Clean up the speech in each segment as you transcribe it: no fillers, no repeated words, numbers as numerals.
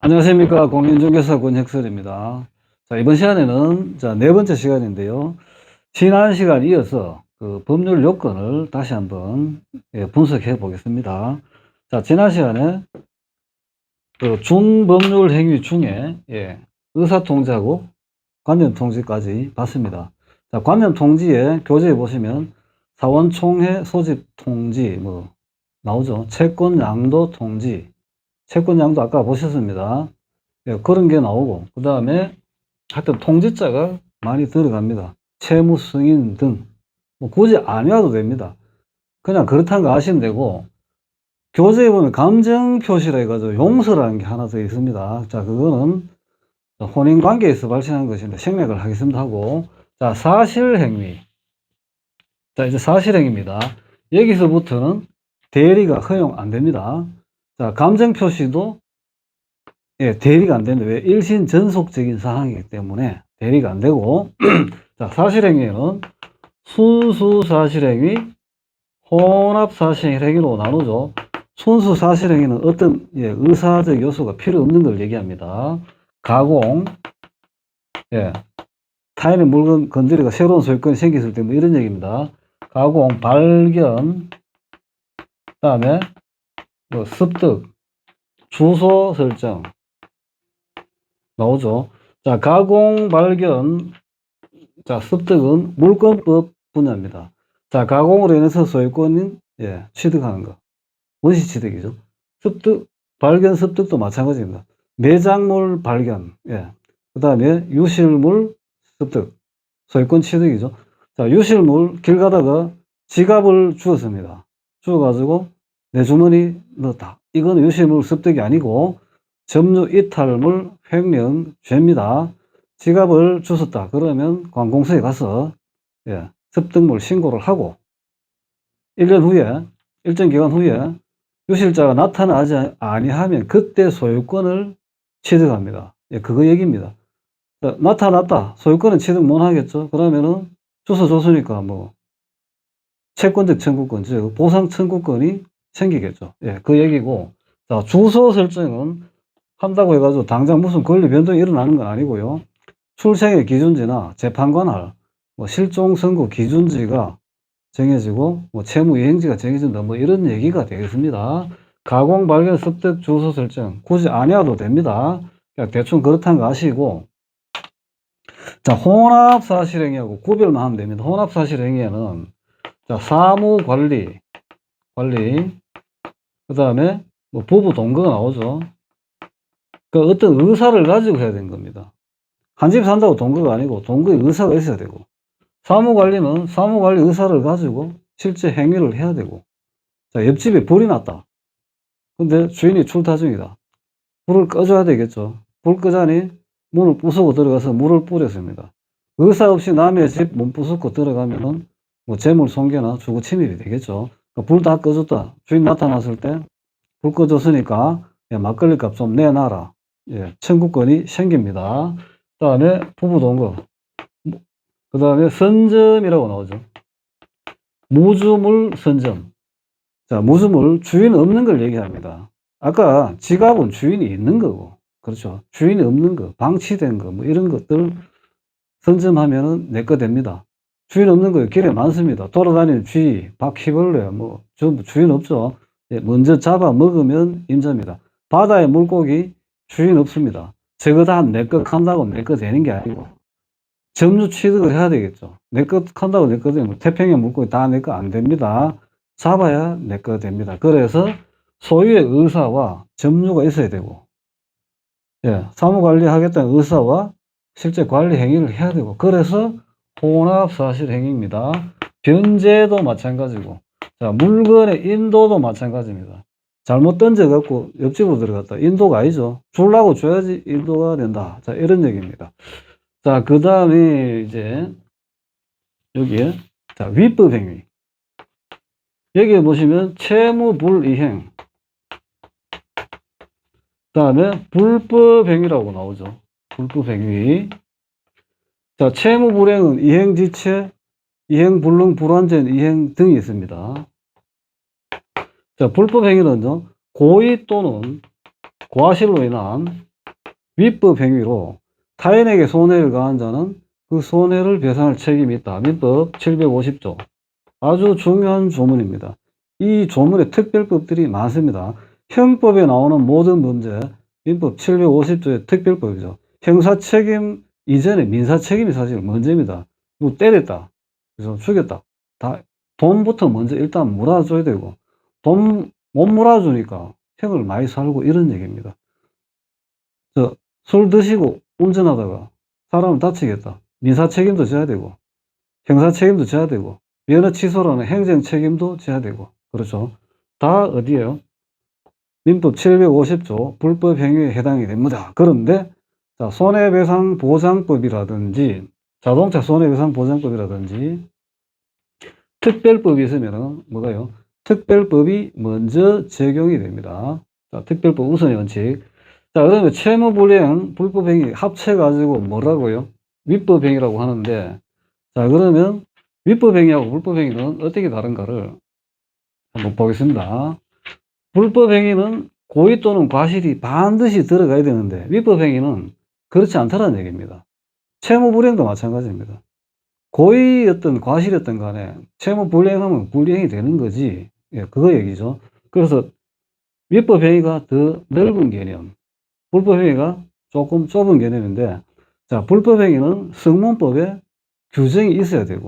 안녕하십니까. 공인중개사 권혁설입니다. 자, 이번 시간에는 네 번째 시간인데요. 지난 시간 이어서 그 법률 요건을 다시 한번 분석해 보겠습니다. 자, 지난 시간에 그 준법률 행위 중에 의사통지하고 관념통지까지 봤습니다. 자, 관념통지에 교재에 보시면 사원총회 소집 통지 뭐 나오죠. 채권 양도 통지, 채권 양도 아까 보셨습니다. 그런 게 나오고, 그 다음에 하여튼 통지자가 많이 들어갑니다. 채무 승인 등. 뭐 굳이 안 외워도 됩니다. 그냥 그렇다는 거 아시면 되고, 교재에 보면 감정 표시라 해가지고 용서라는 게 하나 더 있습니다. 자, 그거는 혼인 관계에서 발생한 것인데 생략을 하겠습니다 하고, 자, 사실행위. 자, 이제 사실행위입니다. 여기서부터는 대리가 허용 안 됩니다. 자, 감정 표시도 대리가 안 되는데, 왜? 일신 전속적인 사항이기 때문에 대리가 안 되고, 자, 사실행위는 순수 사실행위, 혼합 사실행위로 나누죠. 순수 사실행위는 어떤 의사적 요소가 필요 없는 걸 얘기합니다. 가공, 타인의 물건 건드리가 새로운 소유권이 생겼을 때 뭐 이런 얘기입니다. 가공, 발견, 그 다음에 뭐 습득, 주소 설정 나오죠. 자, 가공, 발견, 자, 습득은 물권법 분야입니다. 자, 가공으로 인해서 소유권인 취득하는 거. 원시 취득이죠. 습득, 발견, 습득도 마찬가지입니다. 매장물 발견, 그 다음에 유실물 습득, 소유권 취득이죠. 자, 유실물 길 가다가 지갑을 주었습니다. 주어가지고 내 주머니 넣었다. 이건 유실물 습득이 아니고 점유 이탈물 횡령 죄입니다. 지갑을 주웠다. 그러면 관공서에 가서 습득물 신고를 하고 1년 후에 일정 기간 후에 유실자가 나타나지 아니하면 그때 소유권을 취득합니다. 그거 얘기입니다. 나타났다. 소유권은 취득 못 하겠죠. 그러면은 주소 줬으니까 뭐 채권적 청구권, 즉 보상 청구권이 생기겠죠. 그 얘기고, 자, 주소 설정은 한다고 해가지고 당장 무슨 권리 변동이 일어나는 건 아니고요. 출생의 기준지나 재판관할 뭐 실종 선고 기준지가 정해지고 뭐 채무 이행지가 정해진다 뭐 이런 얘기가 되겠습니다. 가공 발견 습득 주소 설정 굳이 안 해도 됩니다. 그냥 대충 그렇다는 거 아시고, 자, 혼합 사실행위하고 구별만 하면 됩니다. 혼합 사실행위에는 자, 사무 관리 그 다음에 뭐 부부 동거가 나오죠. 그 어떤 의사를 가지고 해야 되는 겁니다. 한 집 산다고 동거가 아니고 동거에 의사가 있어야 되고, 사무관리는 사무관리 의사를 가지고 실제 행위를 해야 되고, 자, 옆집에 불이 났다. 근데 주인이 출타 중이다. 불을 꺼줘야 되겠죠. 불 끄자니 문을 부수고 들어가서 물을 뿌렸습니다. 의사 없이 남의 집 문 부수고 들어가면은 뭐 재물 손괴나 주거 침입이 되겠죠. 불 다 꺼줬다. 주인 나타났을 때 불 꺼줬으니까 막걸리 값 좀 내놔라. 청구권이 생깁니다. 그 다음에 부부동거. 그 다음에 선점이라고 나오죠. 무주물 선점. 자, 무주물 주인 없는 걸 얘기합니다. 아까 지갑은 주인이 있는 거고, 그렇죠. 주인이 없는 거, 방치된 거, 뭐 이런 것들 선점하면은 내 거 됩니다. 주인 없는 거 길에 많습니다. 돌아다니는 쥐, 바퀴벌레, 뭐 전부 주인 없죠. 먼저 잡아 먹으면 임자입니다. 바다의 물고기 주인 없습니다. 저거 다 내 거 한다고 내 거 되는 게 아니고 점유 취득을 해야 되겠죠. 내 것 한다고 내 거 되면 태평양 물고기 다 내 거 안 됩니다. 잡아야 내 거 됩니다. 그래서 소유의 의사와 점유가 있어야 되고, 사무 관리하겠다는 의사와 실제 관리 행위를 해야 되고, 그래서 혼합 사실 행위입니다. 변제도 마찬가지고, 자, 물건의 인도도 마찬가지입니다. 잘못 던져갖고 옆집으로 들어갔다. 인도가 아니죠. 주려고 줘야지 인도가 된다. 자, 이런 얘기입니다. 자, 그 다음에 이제 여기에 자, 위법 행위. 여기에 보시면 채무 불이행, 그 다음에 불법 행위라고 나오죠. 불법 행위. 자, 채무 불이행은 이행지체, 이행불능, 불완전 이행 등이 있습니다. 자, 불법 행위는요, 고의 또는 과실로 인한 위법 행위로 타인에게 손해를 가한 자는 그 손해를 배상할 책임이 있다. 민법 750조. 아주 중요한 조문입니다. 이 조문에 특별법들이 많습니다. 형법에 나오는 모든 문제, 민법 750조의 특별법이죠. 형사책임 이전에 민사책임이 사실 문제입니다. 누구 때렸다. 그래서 죽였다. 돈부터 먼저 일단 몰아줘야 되고, 돈 못 몰아주니까 형을 많이 살고 이런 얘기입니다. 술 드시고 운전하다가 사람을 다치겠다. 민사 책임도 져야 되고, 형사 책임도 져야 되고, 면허 취소라는 행정 책임도 져야 되고, 그렇죠. 다 어디에요? 민법 750조 불법 행위에 해당이 됩니다. 그런데 자, 손해배상보장법이라든지 자동차 손해배상보장법이라든지 특별법이 있으면은 뭐가요? 특별법이 먼저 적용이 됩니다. 자, 특별법 우선의 원칙. 자, 그러면 채무불이행, 불법행위 합쳐가지고 뭐라고요? 위법행위라고 하는데, 자, 그러면 위법행위하고 불법행위는 어떻게 다른가를 한번 보겠습니다. 불법행위는 고의 또는 과실이 반드시 들어가야 되는데, 위법행위는 그렇지 않다는 얘기입니다. 채무불이행도 마찬가지입니다. 고의였든 과실이었든 간에 채무불이행하면 불이행이 되는 거지. 예, 그거 얘기죠. 그래서 위법행위가 더 넓은 개념, 불법행위가 조금 좁은 개념인데, 자, 불법행위는 성문법에 규정이 있어야 되고,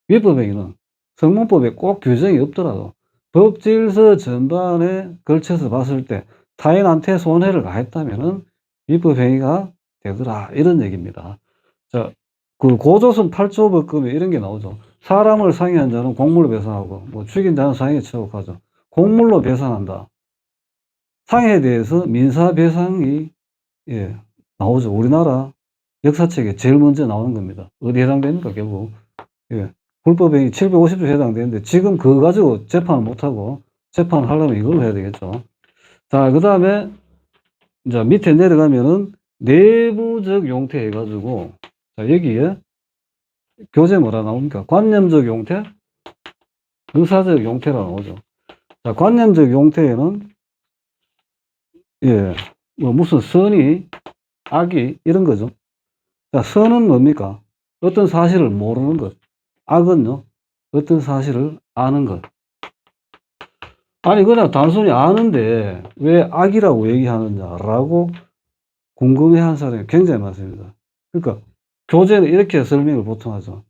위법행위는 성문법에 꼭 규정이 없더라도 법질서 전반에 걸쳐서 봤을 때 타인한테 손해를 가했다면은 위법행위가 되더라. 이런 얘기입니다. 자, 그 고조선 8조 법금에 이런 게 나오죠. 사람을 상해한 자는 공물로 배상하고, 뭐 죽인 자는 상해에 처곡하죠. 공물로 배상한다. 상해에 대해서 민사배상이, 예, 나오죠. 우리나라 역사책에 제일 먼저 나오는 겁니다. 어디 해당됩니까, 결국? 예. 불법행위 750조 해당되는데, 지금 그거 가지고 재판을 못하고, 재판을 하려면 이걸로 해야 되겠죠. 자, 그 다음에, 이제 밑에 내려가면은, 내부적 용태 해가지고, 자, 여기에, 교재 뭐라 나옵니까? 관념적 용태, 의사적 용태라 나오죠. 자, 관념적 용태에는, 예, 뭐 무슨 선이, 악이, 이런 거죠. 자, 선은 뭡니까? 어떤 사실을 모르는 것. 악은요, 어떤 사실을 아는 것. 아니, 그냥 단순히 아는데 왜 악이라고 얘기하느냐라고 궁금해하는 사람이 굉장히 많습니다. 그러니까 교재는 이렇게 설명을 보통 하죠.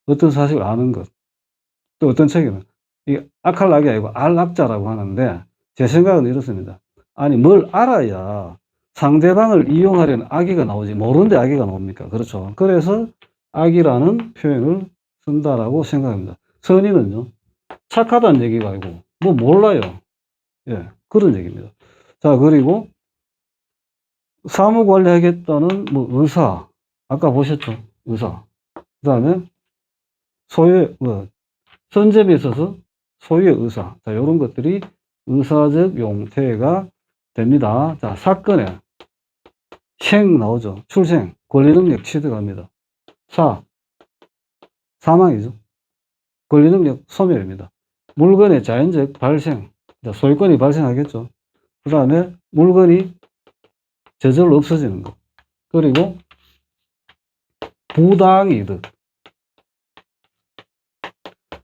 어떤 사실을 아는 것. 또 어떤 책에는 이 악할 악이 아니고 알악자라고 하는데, 제 생각은 이렇습니다. 아니, 뭘 알아야 상대방을 이용하려는 악의가 나오지, 모르는데 악의가 나옵니까? 그렇죠. 그래서 악이라는 표현을 쓴다라고 생각합니다. 선의는요, 착하다는 얘기가 아니고 뭐 몰라요. 예, 그런 얘기입니다. 자, 그리고 사무 관리하겠다는 뭐 의사, 아까 보셨죠? 의사. 그 다음에 소유의, 뭐 선점에 있어서 소유의 의사. 자, 요런 것들이 의사적 용태가 됩니다. 자, 사건에 생 나오죠. 출생, 권리능력 취득합니다. 사망이죠. 권리능력 소멸입니다. 물건의 자연적 발생, 소유권이 발생하겠죠. 그 다음에 물건이 저절로 없어지는 것. 그리고 부당이득.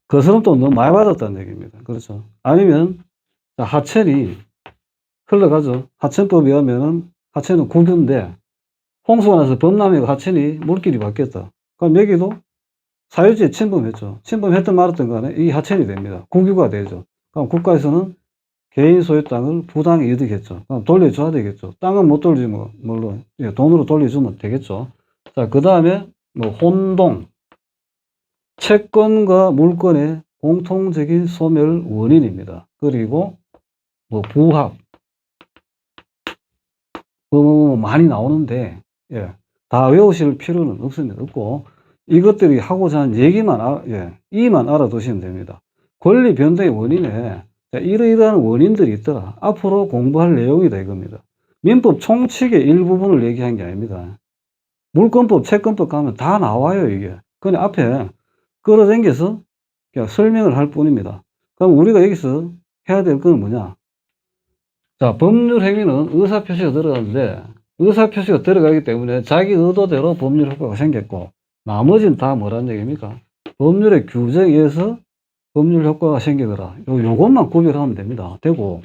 그것은 또 너무 많이 받았다는 얘기입니다. 그렇죠. 아니면 하천이 흘러가죠. 하천법에 의하면은 하천은 국유인데 홍수가 나서 범람해가 하천이 물길이 바뀌었다. 그럼 여기도 사유지에 침범했죠. 침범했든 말았든 간에 이 하천이 됩니다. 국유가 되죠. 그럼 국가에서는 개인 소유 땅을 부당히 이득했죠. 그럼 돌려줘야 되겠죠. 땅은 못 돌리면 뭘로, 돈으로 돌려주면 되겠죠. 자, 그 다음에 뭐 혼동, 채권과 물권의 공통적인 소멸 원인입니다. 그리고 뭐 부합, 뭐 많이 나오는데, 예, 다 외우실 필요는 없습니다. 없고 이것들이 하고자 하는 얘기만, 이만 알아두시면 됩니다. 권리 변동의 원인에 이러이러한 원인들이 있더라. 앞으로 공부할 내용이다 이겁니다. 민법 총칙의 일부분을 얘기한 게 아닙니다. 물권법, 채권법 가면 다 나와요 이게. 그냥 앞에 끌어당겨서 그냥 설명을 할 뿐입니다. 그럼 우리가 여기서 해야 될 건 뭐냐? 자, 법률 행위는 의사표시가 들어가는데 의사표시가 들어가기 때문에 자기 의도대로 법률 효과가 생겼고, 나머지는 다 뭐란 얘기입니까? 법률의 규정에 의해서 법률 효과가 생기더라. 요것만 구별하면 됩니다. 되고,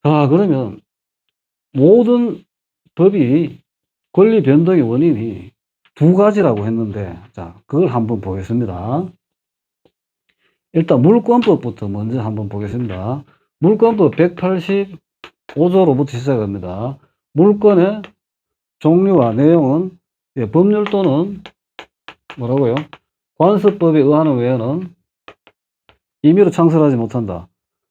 자, 그러면 모든 법이 권리 변동의 원인이 두 가지라고 했는데, 자, 그걸 한번 보겠습니다. 일단 물권법부터 먼저 한번 보겠습니다. 물권법 185조로부터 시작합니다. 물권의 종류와 내용은 법률 또는 뭐라고요? 관습법에 의하는 외에는 임의로 창설하지 못한다.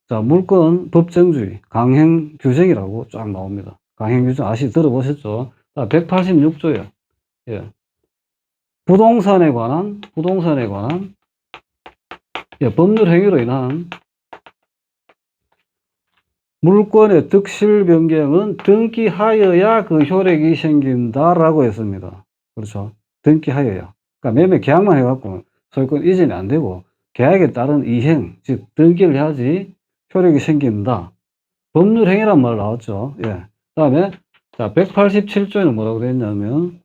자, 물권 법정주의, 강행 규정이라고 쫙 나옵니다. 강행 규정 들어보셨죠? 자, 186조예요. 예. 부동산에 관한 법률 행위로 인한 물권의 득실 변경은 등기하여야 그 효력이 생긴다라고 했습니다. 그렇죠? 등기하여야. 그러니까 매매 계약만 해갖고 소유권 이전이 안 되고 계약에 따른 이행, 즉 등기를 해야지 효력이 생긴다. 법률 행위란 말 나왔죠. 예. 그다음에 자, 187조에는 뭐라고 되어 있냐면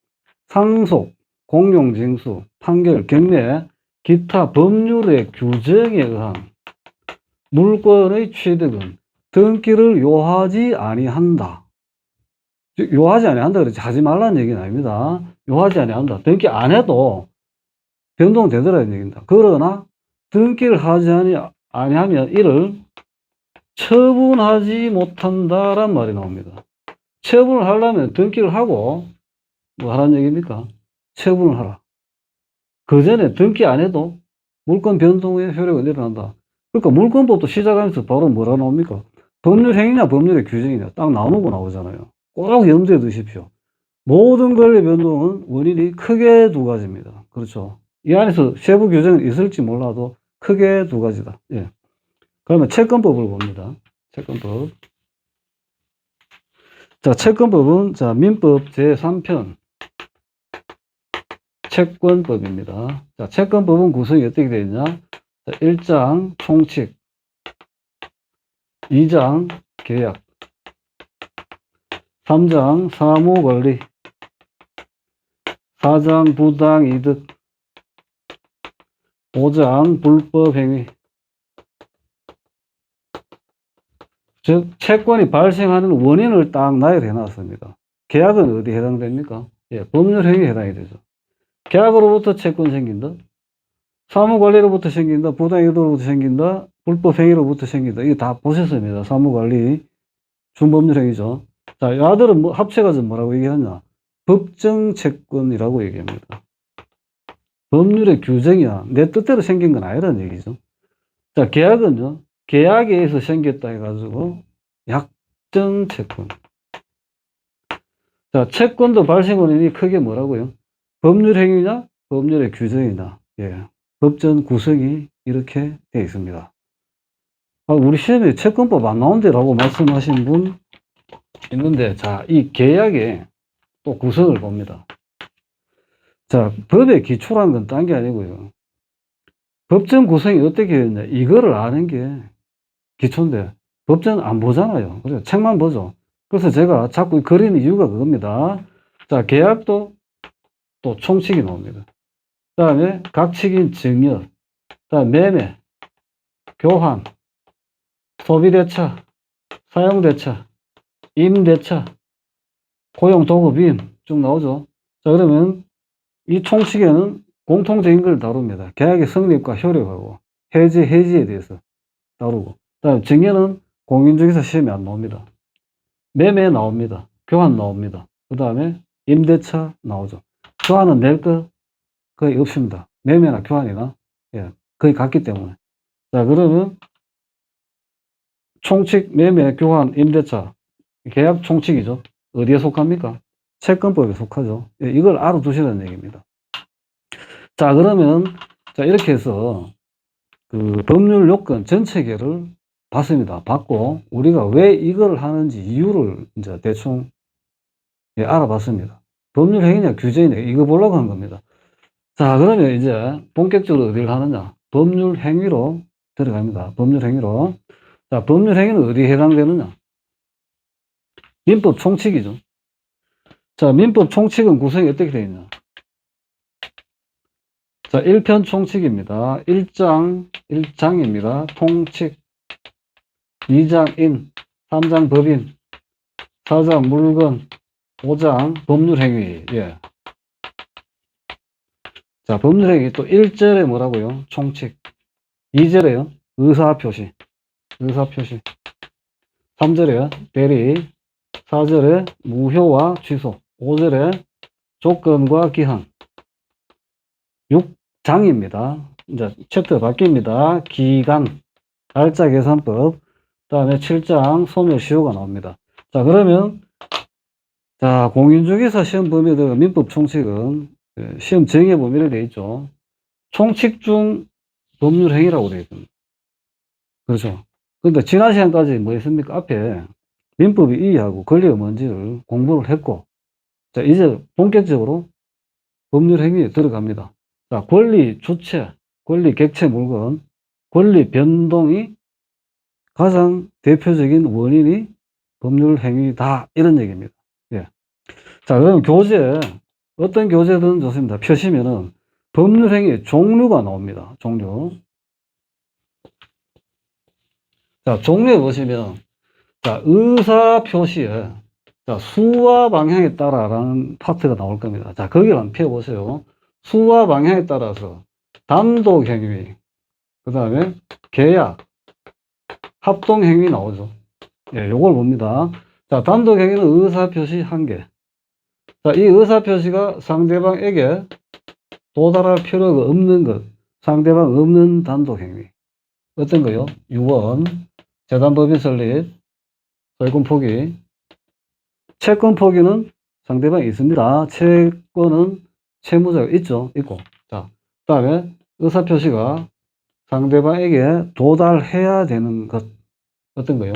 상속, 공용징수, 판결, 경매, 기타 법률의 규정에 의한 물권의 취득은 등기를 요하지 아니한다. 요하지 아니한다 그러지 하지 말라는 얘기는 아닙니다. 요하지 아니한다. 등기 안 해도 변동되더라는 얘기입니다. 그러나 등기를 하지 아니하면 이를 처분하지 못한다란 말이 나옵니다. 처분을 하려면 등기를 하고 뭐 하라는 얘기입니까? 처분을 하라. 그 전에 등기 안 해도 물권 변동의 효력은 일어난다. 그러니까 물권법도 시작하면서 바로 뭐라 나옵니까? 법률 행위냐 법률의 규정이냐 딱 나누고 나오잖아요. 꼭 염두에 두십시오. 모든 권리 변동은 원인이 크게 두 가지입니다. 그렇죠. 이 안에서 세부 규정은 있을지 몰라도 크게 두 가지다. 예. 그러면 채권법을 봅니다. 채권법. 자, 채권법은 자, 민법 제3편 채권법입니다. 자, 채권법은 구성이 어떻게 되어 있냐? 자, 1장 총칙, 2장 계약, 3장 사무관리, 4장 부당이득, 5장 불법행위. 즉 채권이 발생하는 원인을 딱 나열해 놨습니다. 계약은 어디에 해당됩니까? 예, 법률행위에 해당이 되죠. 계약으로부터 채권 생긴다. 사무관리로부터 생긴다. 부당이득으로부터 생긴다. 불법행위로부터 생긴다. 이거 다 보셨습니다. 사무관리, 준법률행위죠. 자, 야들은 뭐 합체가 좀 뭐라고 얘기하냐? 법정채권이라고 얘기합니다. 법률의 규정이야. 내 뜻대로 생긴 건 아니라는 얘기죠. 자, 계약은요. 계약에 의해서 생겼다 해가지고 약정채권. 자, 채권도 발생 원인이 크게 뭐라고요? 법률행위냐? 법률의 규정이냐? 예. 법전 구성이 이렇게 되어 있습니다. 아, 우리 시험에 채권법 안 나온대라고 말씀하신 분 있는데, 자, 이 계약의 또 구성을 봅니다. 자, 법의 기초라는 건 딴 게 아니고요. 법전 구성이 어떻게 되었냐? 이거를 아는 게 기초인데, 법전 안 보잖아요. 그래서 책만 보죠. 그래서 제가 자꾸 그리는 이유가 그겁니다. 자, 계약도 또 총칙이 나옵니다. 그 다음에 각칙인 증여, 그 다음 매매, 교환, 소비대차, 사용대차, 임대차, 고용도급임 쭉 나오죠. 자, 그러면 이 총칙에는 공통적인 걸 다룹니다. 계약의 성립과 효력하고 해지에 대해서 다루고, 그 다음에 증여는 공인중개사 시험에 안 나옵니다. 매매 나옵니다. 교환 나옵니다. 그 다음에 임대차 나오죠. 교환은 낼 거 거의 없습니다. 매매나 교환이나 예, 거의 같기 때문에. 자, 그러면 총칙, 매매, 교환, 임대차 계약 총칙이죠. 어디에 속합니까? 채권법에 속하죠. 예, 이걸 알아두시라는 얘기입니다. 자, 그러면 자, 이렇게 해서 그 법률 요건 전체 계를 봤습니다. 봤고 우리가 왜 이걸 하는지 이유를 이제 대충 예, 알아봤습니다. 법률 행위냐 규정이냐 이거 보려고 한 겁니다. 자, 그러면 이제 본격적으로 어디를 하느냐? 법률 행위로 들어갑니다. 법률 행위로. 자, 법률 행위는 어디에 해당되느냐? 민법 총칙이죠. 자, 민법 총칙은 구성이 어떻게 되어 있냐. 자, 1편 총칙입니다. 1장입니다. 통칙. 2장 인. 3장 법인. 4장 물건. 5장 법률행위. 예. 자, 법률행위 또 1절에 뭐라고요? 총칙. 2절에요. 의사표시. 의사표시. 3절에 대리. 4절에 무효와 취소. 5절에 조건과 기한. 6장입니다. 이제 챕터 바뀝니다. 기간, 달자 계산법. 다음에 7장 소멸시효가 나옵니다. 자, 그러면 자, 공인중개사 시험 범위들 민법 총칙은 시험 정의 범위로 되어 있죠. 총칙 중 법률행위라고 되어 있습니다. 그렇죠. 근데 지난 시간까지 뭐 했습니까? 앞에 민법이 이해하고 권리가 뭔지를 공부를 했고, 자, 이제 본격적으로 법률행위에 들어갑니다. 자, 권리 주체, 권리 객체 물건, 권리 변동이 가장 대표적인 원인이 법률행위다. 이런 얘기입니다. 예. 자, 그럼 교재, 어떤 교재든 좋습니다. 펴시면은 법률행위의 종류가 나옵니다. 종류. 자, 종류에 보시면, 자, 의사표시에, 자, 수와 방향에 따라라는 파트가 나올 겁니다. 자, 거기를 한번 펴보세요. 수와 방향에 따라서 단독행위, 그 다음에 계약, 합동행위 나오죠. 예, 요걸 봅니다. 자, 단독행위는 의사표시 1개. 자, 이 의사표시가 상대방에게 도달할 필요가 없는 것, 상대방 없는 단독행위. 어떤 거요? 유언, 재단법인 설립, 소유권 포기. 채권 포기는 상대방이 있습니다. 채권은 채무자가 있죠. 있고. 자, 그 다음에 의사표시가 상대방에게 도달해야 되는 것. 어떤 거요?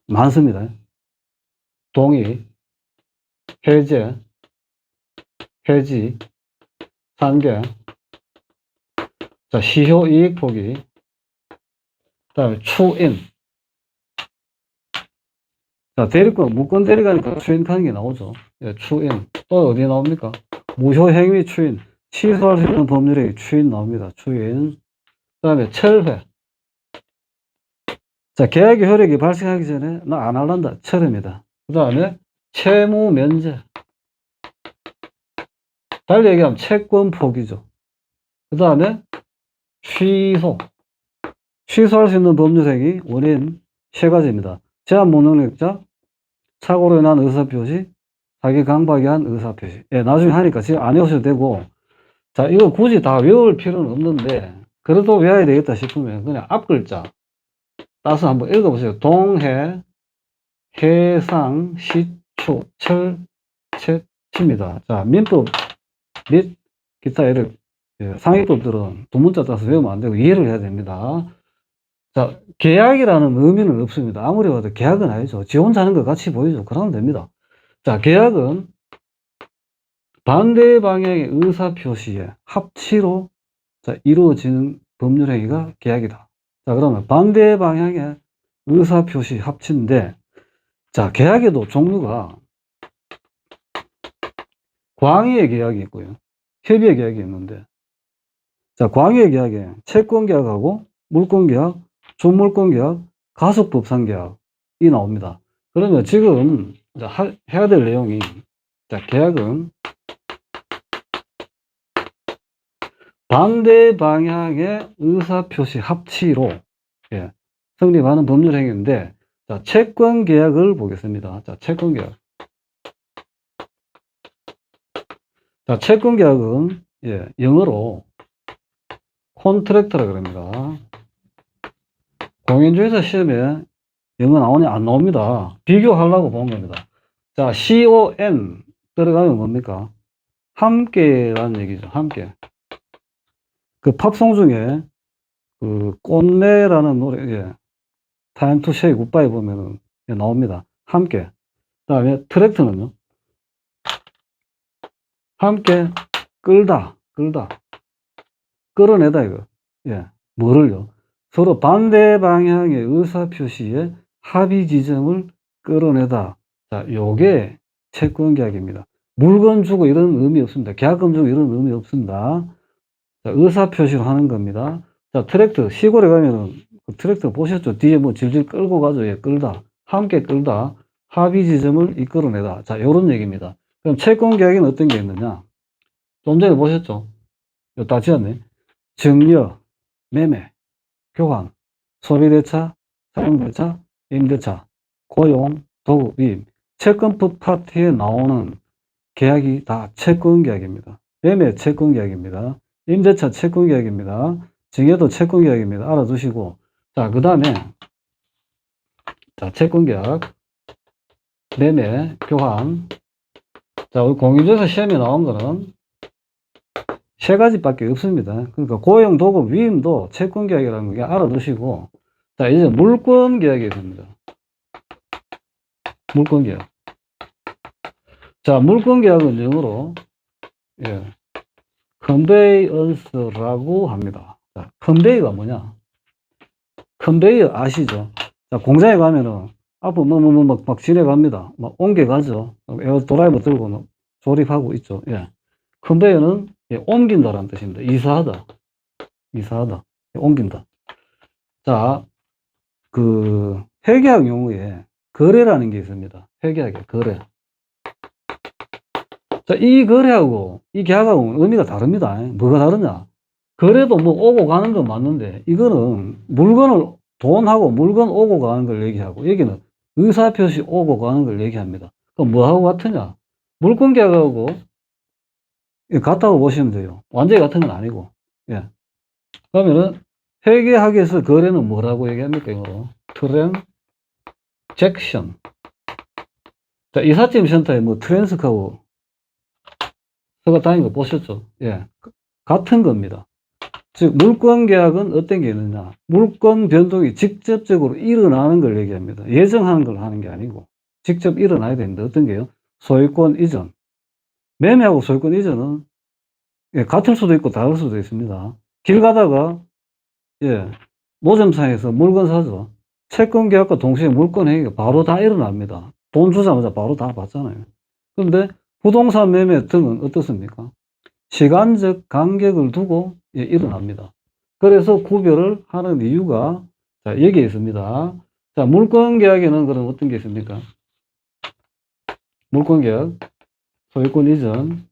많습니다. 동의, 해제, 해지, 상계, 자, 시효 이익 포기, 그 다음에 추인. 자, 대리권, 무권 대리가니까 추인하는 게 나오죠. 예, 추인. 또 어디 나옵니까? 무효행위 추인. 취소할 수 있는 법률의 추인 나옵니다. 추인. 그 다음에 철회. 자, 계약의 효력이 발생하기 전에 나 안 할란다. 철회입니다. 그 다음에 채무 면제. 달리 얘기하면 채권 포기죠. 그 다음에 취소. 취소할 수 있는 법률행위 원인 세 가지입니다. 제한 무능력자, 착오로 인한 의사표시, 자기 강박에 한 의사표시. 예, 나중에 하니까 지금 안 외우셔도 되고, 자, 이거 굳이 다 외울 필요는 없는데, 그래도 외워야 되겠다 싶으면 그냥 앞 글자 따서 한번 읽어보세요. 동해, 해상, 시초, 철, 채치입니다. 자, 민법 및 기타 예를 상위법들은 두 문자 따서 외우면 안 되고 이해를 해야 됩니다. 자, 계약이라는 의미는 없습니다. 아무리 봐도 계약은 아니죠. 지 혼자 하는 것 같이 보이죠. 그러면 됩니다. 자, 계약은 반대 방향의 의사표시에 합치로 자, 이루어지는 법률행위가 계약이다. 자, 그러면 반대 방향의 의사표시 합치인데, 자, 계약에도 종류가 광의의 계약이 있고요. 협의의 계약이 있는데, 자, 광의의 계약에 채권 계약하고 물권 계약, 준물권 계약, 가속법상 계약이 나옵니다. 그러면 지금 해야 될 내용이, 자, 계약은 반대 방향의 의사표시 합치로 예, 성립하는 법률행위인데, 자, 채권 계약을 보겠습니다. 자, 채권 계약. 자, 채권 계약은 예, 영어로 콘트랙트라 그럽니다. 공인중개사 시험에 영어 나오냐? 안 나옵니다. 비교하려고 본 겁니다. 자, CON 들어가면 뭡니까? 함께라는 얘기죠. 함께. 그 팝송 중에 그 꽃내라는 노래, 예, 타임 투 쉐이 굿바이 보면은 예, 나옵니다. 함께. 그 다음에 트랙트는요? 함께 끌다, 끌어내다 이거. 예, 뭐를요? 서로 반대 방향의 의사표시에 합의 지점을 끌어내다. 자, 요게 채권 계약입니다. 물건 주고 이런 의미 없습니다. 계약금 주고 이런 의미 없습니다. 자, 의사표시로 하는 겁니다. 자, 트랙터, 시골에 가면은 그 트랙터 보셨죠? 뒤에 뭐 질질 끌고 가죠. 예, 끌다. 함께 끌다. 합의 지점을 이끌어내다. 자, 요런 얘기입니다. 그럼 채권 계약에는 어떤 게 있느냐? 좀 전에 보셨죠? 이거 다 지었네. 증여, 매매, 교환, 소비대차, 사용대차, 임대차, 고용, 도급, 위임. 채권법 파트에 나오는 계약이 다 채권 계약입니다. 매매 채권 계약입니다. 임대차 채권 계약입니다. 증여도 채권 계약입니다. 알아두시고. 자, 그 다음에, 자, 채권 계약, 매매, 교환. 자, 우리 공인중개사 시험에 나온 거는 세 가지밖에 없습니다. 그러니까 고용, 도급, 위임도 채권 계약이라는 거 알아두시고. 자, 이제 물권 계약이 됩니다. 물권 계약. 자, 물권 계약은 영어로, 예, 컨베이언스라고 합니다. 자, 컨베이가 뭐냐? 컨베이어 아시죠? 자, 공장에 가면은 앞으로 막 지나갑니다. 막 옮겨가죠. 에어 드라이버 들고 막 조립하고 있죠. 예. 컨베이어는 예, 옮긴다라는 뜻입니다. 이사하다. 이사하다. 예, 옮긴다. 자, 그 회계학 용어에 거래라는 게 있습니다. 회계학에 거래. 자, 이 거래하고 이 계약하고 의미가 다릅니다. 뭐가 다르냐? 거래도 뭐 오고 가는 건 맞는데 이거는 물건을 돈하고 물건 오고 가는 걸 얘기하고 여기는 의사표시 오고 가는 걸 얘기합니다. 그럼 뭐하고 같으냐? 물건 계약하고 같다고 보시면 돼요. 완전히 같은 건 아니고. 예. 그러면은 회계학에서 거래는 뭐라고 얘기합니까? 이거 트랜잭션. 자, 이삿짐 센터에 뭐 트랜스하고 서가 다니는 거 보셨죠? 예. 같은 겁니다. 즉 물권 계약은 어떤 게 있느냐? 물권 변동이 직접적으로 일어나는 걸 얘기합니다. 예정하는 걸 하는 게 아니고 직접 일어나야 되는데 어떤 게요? 소유권 이전. 매매하고 소유권 이전은 예, 같을 수도 있고 다를 수도 있습니다. 길 가다가 예, 노점상에서 물건 사죠. 채권 계약과 동시에 물권 행위가 바로 다 일어납니다. 돈 주자마자 바로 다 받잖아요. 그런데 부동산 매매 등은 어떻습니까? 시간적 간격을 두고 예, 일어납니다. 그래서 구별을 하는 이유가 자, 여기에 있습니다. 자, 물권 계약에는 그럼 어떤 게 있습니까? 물권 계약, 소유권 이전,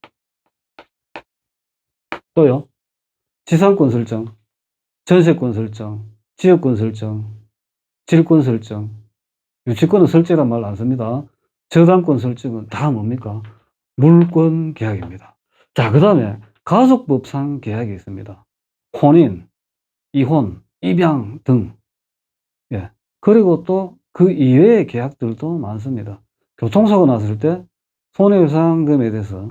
또요. 지상권 설정, 전세권 설정, 지역권 설정, 질권 설정. 유치권은 설정이란 말 안 씁니다. 저당권 설정은 다 뭡니까? 물권 계약입니다. 자, 그 다음에 가족법상 계약이 있습니다. 혼인, 이혼, 입양 등. 예. 그리고 또 그 이외의 계약들도 많습니다. 교통사고 났을 때 손해배상금에 대해서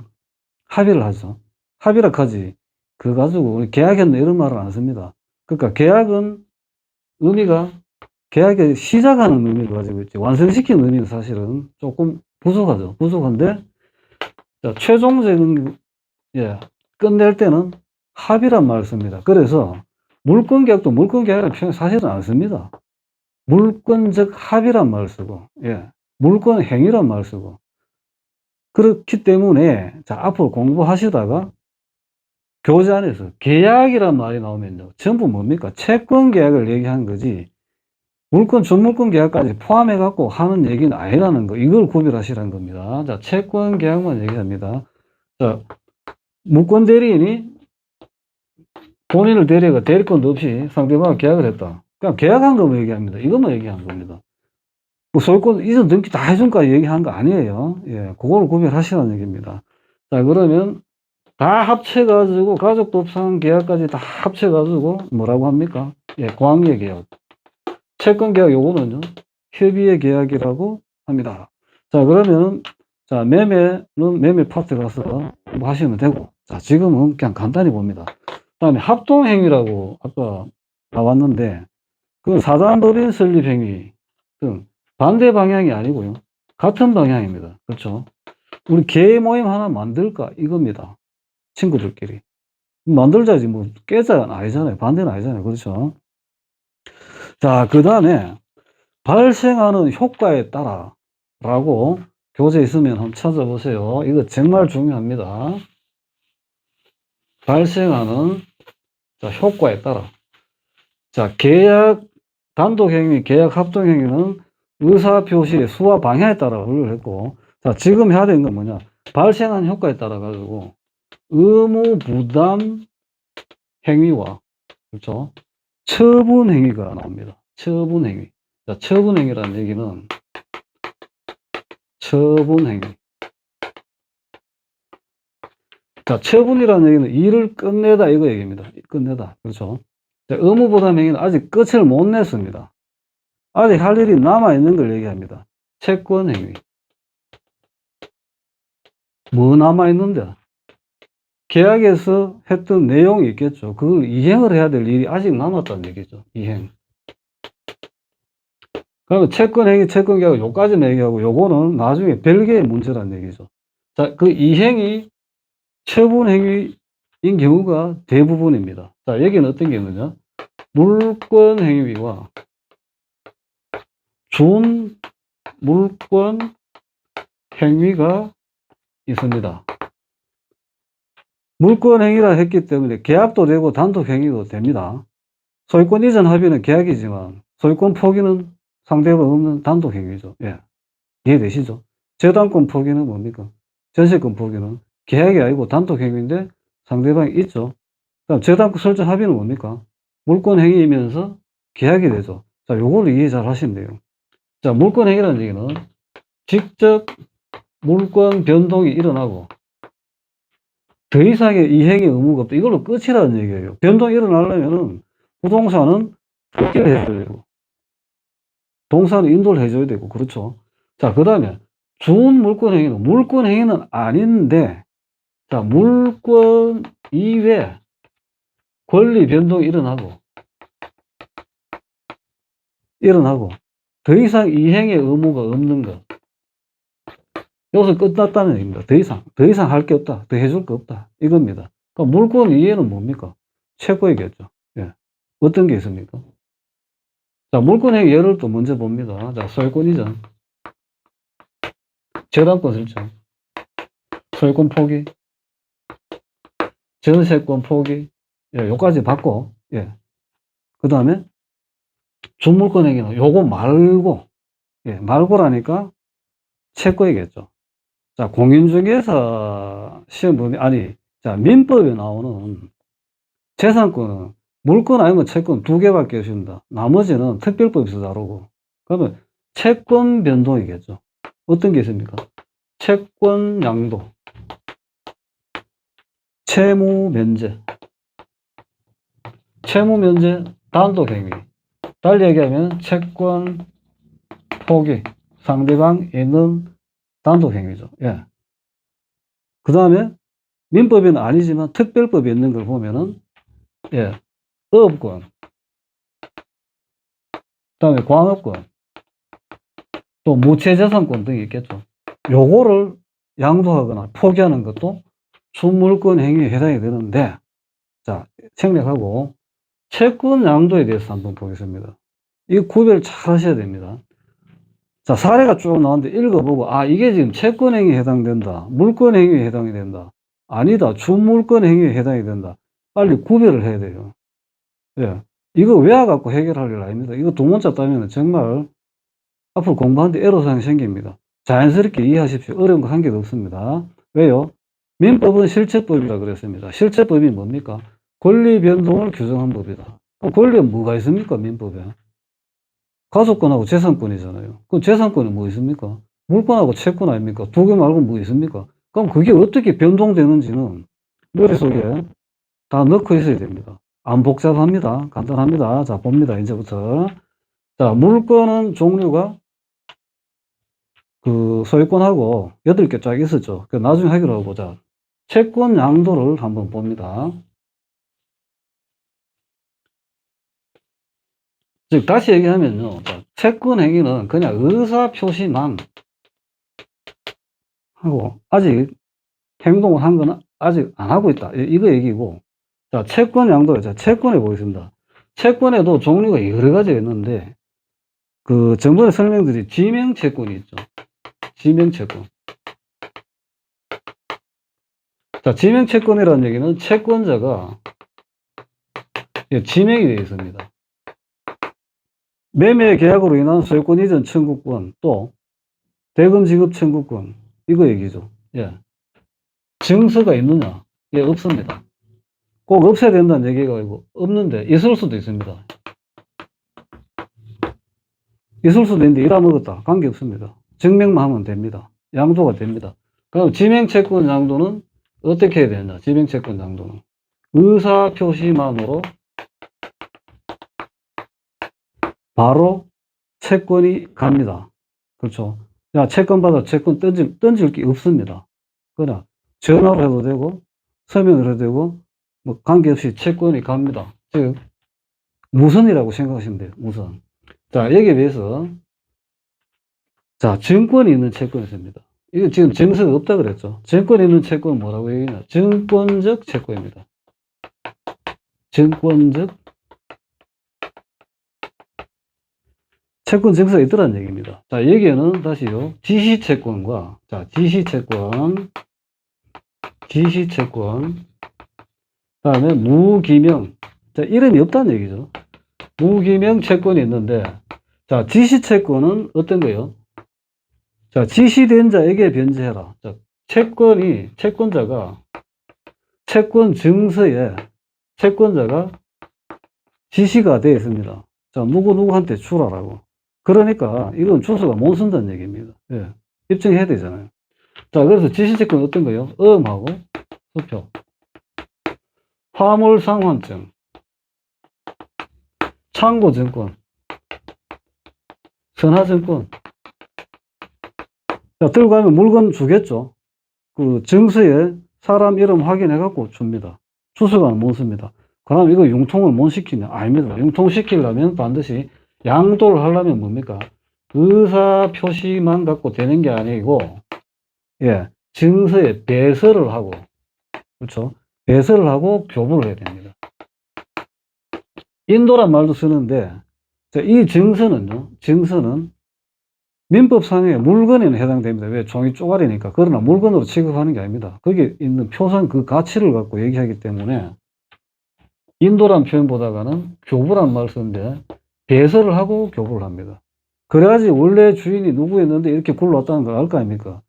합의를 하죠. 합의를 하지. 그 가지고 우리 계약했네 이런 말을 안 씁니다. 그러니까 계약은 의미가 계약의 시작하는 의미를 가지고 있지. 완성시키는 의미는 사실은 조금 부족하죠. 부족한데 자, 최종적인 예, 끝낼 때는 합의란 말을 씁니다. 그래서 물권 계약도 물권 계약이라는 표현 사실은 안 씁니다. 물권적 합의란 말을 쓰고, 예, 물권 행위란 말을 쓰고, 그렇기 때문에, 자, 앞으로 공부하시다가 교재 안에서 계약이란 말이 나오면요, 전부 뭡니까? 채권 계약을 얘기하는 거지, 물권, 준물권 계약까지 포함해갖고 하는 얘기는 아니라는 거, 이걸 구별하시라는 겁니다. 자, 채권 계약만 얘기합니다. 자, 물권 대리인이 본인을 대리가 대리권도 없이 상대방과 계약을 했다. 그냥 계약한 것만 얘기합니다. 이것만 얘기한 겁니다. 뭐 소유권 이전 등기 다 해준까 얘기하는 거 아니에요. 예, 그걸 구별하시라는 얘기입니다. 자, 그러면 다 합쳐가지고 가족법상 계약까지 다 합쳐가지고 뭐라고 합니까? 예, 광의 계약. 채권 계약 요거는요, 협의의 계약이라고 합니다. 자, 그러면 자, 매매는 매매 파트 가서 뭐 하시면 되고, 자, 지금은 그냥 간단히 봅니다. 그다음에 합동행위라고 아까 나왔는데, 그 사단법인 설립행위 등 반대 방향이 아니고요. 같은 방향입니다. 그렇죠? 우리 개 모임 하나 만들까? 이겁니다. 친구들끼리. 만들자지, 뭐, 깨자 아니잖아요. 반대는 아니잖아요. 그렇죠? 자, 그 다음에 발생하는 효과에 따라 라고 교재 있으면 한번 찾아보세요. 이거 정말 중요합니다. 발생하는 자, 효과에 따라. 자, 계약 단독행위, 계약 합동행위는 의사표시의 수와 방향에 따라 분류를 했고, 자, 지금 해야 되는 건 뭐냐? 발생한 효과에 따라 가지고 의무 부담 행위와, 그렇죠? 처분 행위가 나옵니다. 처분 행위. 자, 처분 행위라는 얘기는 처분 행위. 자, 처분이라는 얘기는 일을 끝내다 이거 얘기입니다. 끝내다. 그렇죠? 자, 의무 부담 행위는 아직 끝을 못 냈습니다. 아직 할 일이 남아있는 걸 얘기합니다. 채권 행위. 뭐 남아있는데? 계약에서 했던 내용이 있겠죠. 그걸 이행을 해야 될 일이 아직 남았다는 얘기죠. 이행. 그러면 채권 행위, 채권 계약 요까지만 얘기하고 요거는 나중에 별개의 문제라는 얘기죠. 자, 그 이행이 처분 행위인 경우가 대부분입니다. 자, 여기는 어떤 게 있느냐? 물권 행위와 준 물권 행위가 있습니다. 물권 행위라 했기 때문에 계약도 되고 단독 행위도 됩니다. 소유권 이전 합의는 계약이지만 소유권 포기는 상대방 없는 단독 행위죠. 예. 이해되시죠? 저당권 포기는 뭡니까? 전세권 포기는 계약이 아니고 단독 행위인데 상대방이 있죠. 그럼 저당권 설정 합의는 뭡니까? 물권 행위이면서 계약이 되죠. 자, 요거를 이해 잘 하시면 돼요. 자, 물권 행위라는 얘기는 직접 물권 변동이 일어나고 더 이상의 이행의 의무가 없다. 이걸로 끝이라는 얘기예요. 변동이 일어나려면은 부동산은 복귀를 해줘야 되고 동산은 인도를 해줘야 되고 그렇죠. 자, 그 다음에 준 물권 행위는 물권 행위는 아닌데 자, 물권 이외 권리 변동이 일어나고 더 이상 이행의 의무가 없는 것. 여기서 끝났다는 얘기입니다. 더 이상 할 게 없다. 더 해줄 거 없다. 이겁니다. 그러니까 물권 이해는 뭡니까? 채권이겠죠. 예. 어떤 게 있습니까? 자, 물권행위 예를 또 먼저 봅니다. 자, 소유권 이전. 저당권 설정. 소유권 포기. 전세권 포기. 예, 요까지 받고, 예. 그 다음에 준물권 행위는 요거 말고, 예, 말고라니까 채권이겠죠. 자, 공인중개사 시험 보면, 아니, 자, 민법에 나오는 재산권은 물권 아니면 채권 두 개밖에 없습니다. 나머지는 특별법에서 다루고. 그러면 채권 변동이겠죠. 어떤 게 있습니까? 채권 양도, 채무 면제, 채무 면제 단독 행위. 달리 얘기하면 채권 포기, 상대방 있는 단독 행위죠. 예. 그 다음에 민법에는 아니지만 특별법에 있는 걸 보면은 예, 어업권, 그 다음에 광업권, 또 무채재산권 등이 있겠죠. 요거를 양도하거나 포기하는 것도 준물권 행위에 해당이 되는데, 자, 생략하고 채권 양도에 대해서 한번 보겠습니다. 이 구별 잘 하셔야 됩니다. 자, 사례가 쭉 나왔는데 읽어보고, 아, 이게 지금 채권 행위에 해당된다. 물권 행위에 해당이 된다. 아니다. 준물권 행위에 해당이 된다. 빨리 구별을 해야 돼요. 예. 이거 외워갖고 해결할 일 아닙니다. 이거 두 문자 따면 정말 앞으로 공부하는데 애로사항이 생깁니다. 자연스럽게 이해하십시오. 어려운 거 한 개도 없습니다. 왜요? 민법은 실체법이라 그랬습니다. 실체법이 뭡니까? 권리 변동을 규정한 법이다. 권리는 뭐가 있습니까? 민법에. 가속권하고 재산권이잖아요. 그럼 재산권은 뭐 있습니까? 물권하고 채권 아닙니까? 두 개 말고 뭐 있습니까? 그럼 그게 어떻게 변동되는지는 머릿속에 다 넣고 있어야 됩니다. 안 복잡합니다. 간단합니다. 자, 봅니다. 이제부터. 자, 물권은 종류가 그 소유권하고 8개 쫙 있었죠. 그 나중에 하기로 하고, 자, 채권 양도를 한번 봅니다. 즉, 다시 얘기하면요. 자, 채권 행위는 그냥 의사 표시만 하고, 아직 행동을 한 건 아직 안 하고 있다. 이거 얘기고. 자, 채권 양도, 자, 채권에 보겠습니다. 채권에도 종류가 여러 가지가 있는데, 그, 전번에 설명드린 지명 채권이 있죠. 지명채권. 자, 지명채권이라는 얘기는 채권자가 지명이 되어 있습니다. 매매 계약으로 인한 소유권 이전 청구권, 또 대금 지급 청구권, 이거 얘기죠. 예. 증서가 있느냐? 예, 없습니다. 꼭 없어야 된다는 얘기가 아니고 없는데 있을 수도 있습니다. 있을 수도 있는데 잃어먹었다. 관계없습니다. 증명만 하면 됩니다. 양도가 됩니다. 그럼 지명채권 양도는 어떻게 해야 되느냐? 지명채권 양도는 의사표시만으로 바로 채권이 갑니다. 그렇죠? 야, 채권 받아 채권 던질 게 없습니다. 그러나 전화로 해도 되고 서면으로 해도 되고 뭐 관계없이 채권이 갑니다. 즉 무선이라고 생각하시면 돼요. 무선. 자, 여기에 비해서 자, 증권이 있는 채권이 있습니다. 이거 지금 증서가 없다 그랬죠. 증권이 있는 채권은 뭐라고 얘기하냐? 증권적 채권입니다. 증권적 채권 증서가 있더라는 얘기입니다. 자, 여기에는 다시요. 지시채권과, 자, 지시채권, 그 다음에 무기명. 자, 이름이 없다는 얘기죠. 무기명 채권이 있는데, 자, 지시채권은 어떤 거예요? 자, 지시된 자에게 변제해라. 자, 채권자가 채권 증서에 채권자가 지시가 되어 있습니다. 자, 누구한테 주라라고. 그러니까 이건 주소가 못 쓴다는 얘기입니다. 예. 입증해야 되잖아요. 자, 그래서 지시채권은 어떤 거예요? 음하고 수표. 화물상환증. 창고증권. 선화증권. 자, 들고 가면 물건 주겠죠. 그 증서에 사람 이름 확인해갖고 줍니다. 주소가 못 씁니다. 그럼 이거 융통을 못 시키냐? 아닙니다. 융통시키려면 반드시 양도를 하려면 뭡니까? 의사 표시만 갖고 되는 게 아니고, 예, 증서에 배서를 하고, 그렇죠? 배서를 하고 교부를 해야 됩니다. 인도란 말도 쓰는데, 자, 이 증서는 민법상의 물건에는 해당됩니다. 왜? 종이 쪼가리니까. 그러나 물건으로 취급하는 게 아닙니다. 거기에 있는 표상 그 가치를 갖고 얘기하기 때문에, 인도란 표현보다가는 교부란 말을 쓰는데, 배설을 하고 교부를 합니다. 그래야지 원래 주인이 누구였는데 이렇게 굴러왔다는 걸 알 거 아닙니까?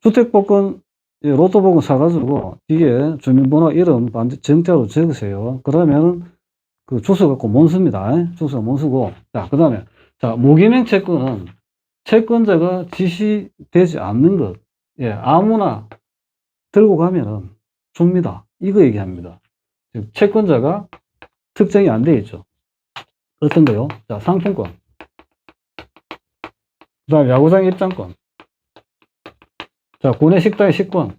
주택복권, 로또복권 사가지고 뒤에 주민번호 이름 정자로 적으세요. 그러면 그 주소 갖고 못 씁니다. 주소 못 쓰고. 자, 그 다음에, 자, 무기명 채권은 채권자가 지시되지 않는 것, 예, 아무나 들고 가면은 줍니다. 이거 얘기합니다. 즉, 채권자가 특정이 안 되어 있죠. 어떤 거요? 자, 상품권. 그 다음 야구장 입장권. 자, 구내 식당의 식권.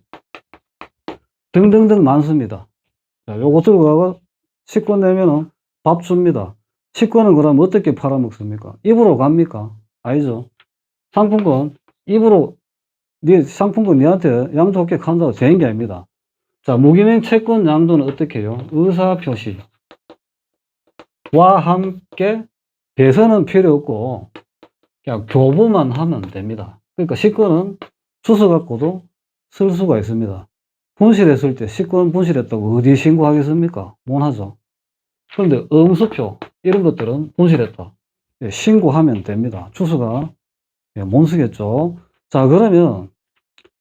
등등등 많습니다. 자, 요거 들고 가고 식권 내면은 밥 줍니다. 식권은 그럼 어떻게 팔아먹습니까? 입으로 갑니까? 아니죠. 상품권, 입으로, 상품권 니한테 양도할게 간다고 되는 게 아닙니다. 자, 무기명 채권 양도는 어떻게 해요? 의사표시. 와 함께 배선은 필요 없고 그냥 교부만 하면 됩니다. 그러니까 식권은 주소 갖고도 쓸 수가 있습니다. 분실했을 때 식권 분실했다고 어디 신고하겠습니까? 못 하죠. 그런데 음수표 이런 것들은 분실했다. 신고하면 됩니다. 주소가 못 쓰겠죠. 자, 그러면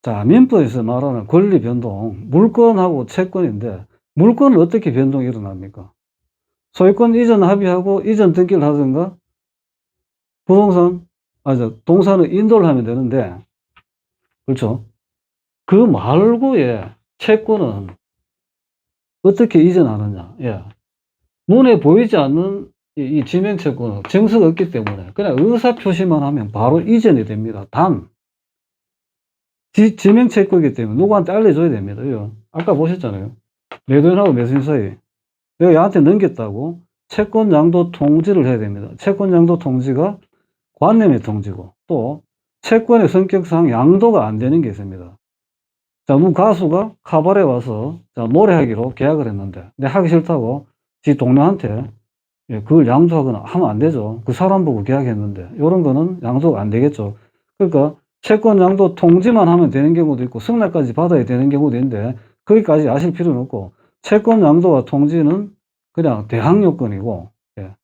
자, 민법에서 말하는 권리 변동, 물권하고 채권인데 물권은 어떻게 변동이 일어납니까? 소유권 이전 합의하고 이전 등기를 하든가 동산을 인도를 하면 되는데, 그렇죠? 그 말고의 채권은 어떻게 이전하느냐? 예. 눈에 보이지 않는 이 지명채권은 증서가 없기 때문에 그냥 의사표시만 하면 바로 이전이 됩니다. 단, 지명채권이기 때문에 누구한테 알려줘야 됩니다. 아까 보셨잖아요. 매도인하고 매수인 사이. 내가 얘한테 넘겼다고 채권 양도 통지를 해야 됩니다. 채권 양도 통지가 관념의 통지고 또 채권의 성격상 양도가 안 되는 게 있습니다. 자, 뭐 가수가 카바레 와서 자, 노래하기로 계약을 했는데 내 하기 싫다고 지 동료한테 그걸 양도하거나 하면 안 되죠. 그 사람 보고 계약했는데 이런 거는 양도가 안 되겠죠. 그러니까 채권 양도 통지만 하면 되는 경우도 있고 승낙까지 받아야 되는 경우도 있는데 거기까지 아실 필요는 없고 채권 양도와 통지는 그냥 대항 요건이고 예,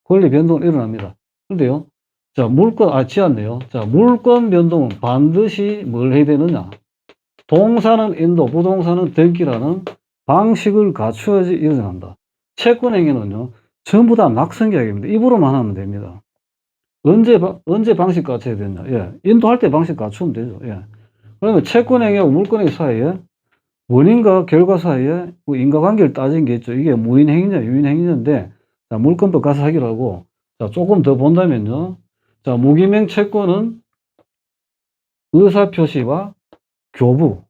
권리 변동은 일어납니다. 그런데요. 자, 지었네요. 자, 물권 변동은 반드시 뭘 해야 되느냐? 동사는 인도, 부동산은 등기라는 방식을 갖추어야지 일어난다. 채권 행위는요, 전부 다 낙성계약입니다. 입으로만 하면 됩니다. 언제 방식 갖춰야 되냐? 예, 인도할 때 방식 갖추면 되죠. 예. 그러면 채권 행위하고 물권 행위 사이에 원인과 결과 사이에 뭐 인과관계를 따진 게 있죠. 이게 무인 행위냐, 유인 행위냐인데, 자, 물권법 가서 하기로 하고, 자, 조금 더 본다면요. 자, 무기명 채권은 의사표시와 교부,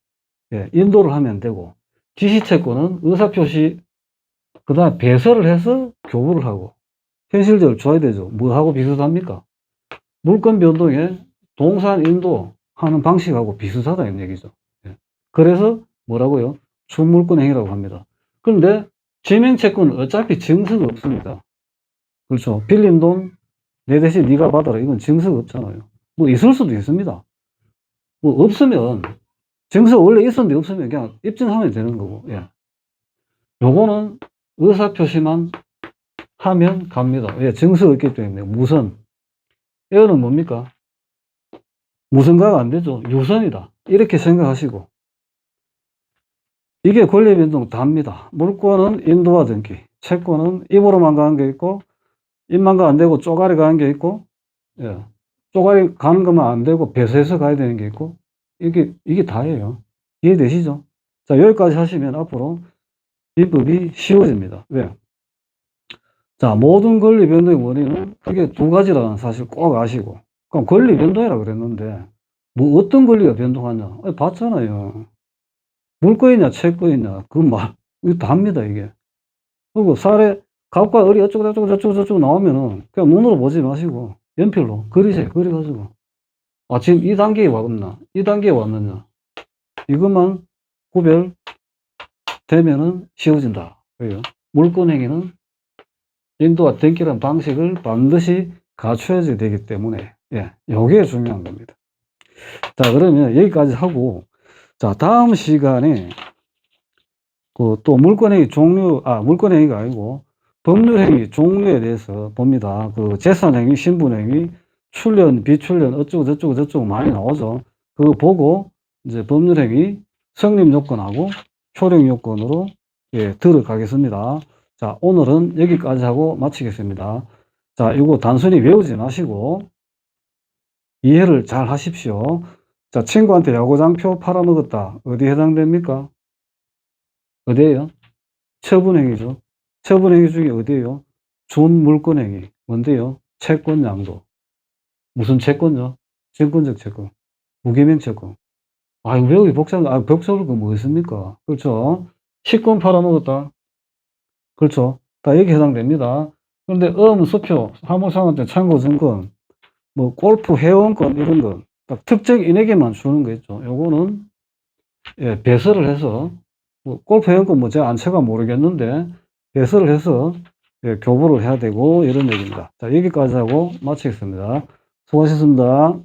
예, 인도를 하면 되고, 지시채권은 의사표시, 그 다음에 배설을 해서 교부를 하고, 현실적으로 줘야 되죠. 뭐하고 비슷합니까? 물권 변동에 동산 인도하는 방식하고 비슷하다, 이 얘기죠. 예. 그래서 뭐라고요? 준물권 행위라고 합니다. 그런데 지명채권은 어차피 증서가 없습니다. 그렇죠. 빌린 돈 내 대신 네가 받아라. 이건 증서가 없잖아요. 뭐 있을 수도 있습니다. 뭐 없으면 증서 원래 있었는데 없으면 그냥 입증하면 되는 거고. 예. 요거는 의사표시만 하면 갑니다. 예, 증서가 있기 때문에 무선. 이거는 뭡니까? 무선가가 안 되죠. 유선이다. 이렇게 생각하시고. 이게 권리변동 다입니다. 물권은 인도와 등기, 채권은 입으로만 가는 게 있고, 입만 가 안 되고 쪼가리 가는 게 있고, 예. 쪼가리 가는 것만 안 되고 배수해서 가야 되는 게 있고, 이게 다예요. 이해되시죠? 자, 여기까지 하시면 앞으로 민법이 쉬워집니다. 왜? 자, 모든 권리 변동의 원인은 크게 두 가지라는 사실 꼭 아시고, 그럼 권리 변동이라 그랬는데, 뭐 어떤 권리가 변동하냐? 봤잖아요. 물권이냐, 채권이냐, 이거 다입니다, 이게. 그리고 사례, 갑과 을이 어쩌고 나오면은, 그냥 눈으로 보지 마시고, 연필로 그리세요. 그려가지고. 아, 지금 이 단계에 왔나? 이 단계에 왔느냐? 이것만 구별되면은 쉬워진다. 그래요. 물권행위는 인도와 등기라는 방식을 반드시 갖춰야 되기 때문에, 예, 요게 중요한 겁니다. 자, 그러면 여기까지 하고, 자, 다음 시간에, 또 물권행위 물권행위가 아니고, 법률행위 종류에 대해서 봅니다. 재산행위, 신분행위, 출연, 비출연, 어쩌고 저쩌고 많이 나오죠. 그거 보고, 이제 법률행위, 성립요건하고, 효력요건으로, 예, 들어가겠습니다. 자, 오늘은 여기까지 하고 마치겠습니다. 자, 이거 단순히 외우지 마시고, 이해를 잘 하십시오. 자, 친구한테 야구장표 팔아먹었다. 어디에 해당됩니까? 어디에요? 처분행위죠. 처분행위 중에 어디에요? 준물권행위. 뭔데요? 채권양도. 무슨 채권요? 증권적 채권. 무기명 채권. 외우기 복잡한, 복잡할 거 뭐 있습니까? 그렇죠. 식권 팔아먹었다. 그렇죠. 다 여기 해당됩니다. 그런데 수표, 화물상환증, 참고증권, 뭐 골프 회원권 이런 거 딱 특정인에게만 주는 거 있죠. 요거는 예, 배설을 해서 뭐 골프 회원권 뭐 제가 안 쳐가 모르겠는데 배설을 해서 예, 교부를 해야 되고 이런 얘기입니다. 자, 여기까지 하고 마치겠습니다. 수고하셨습니다.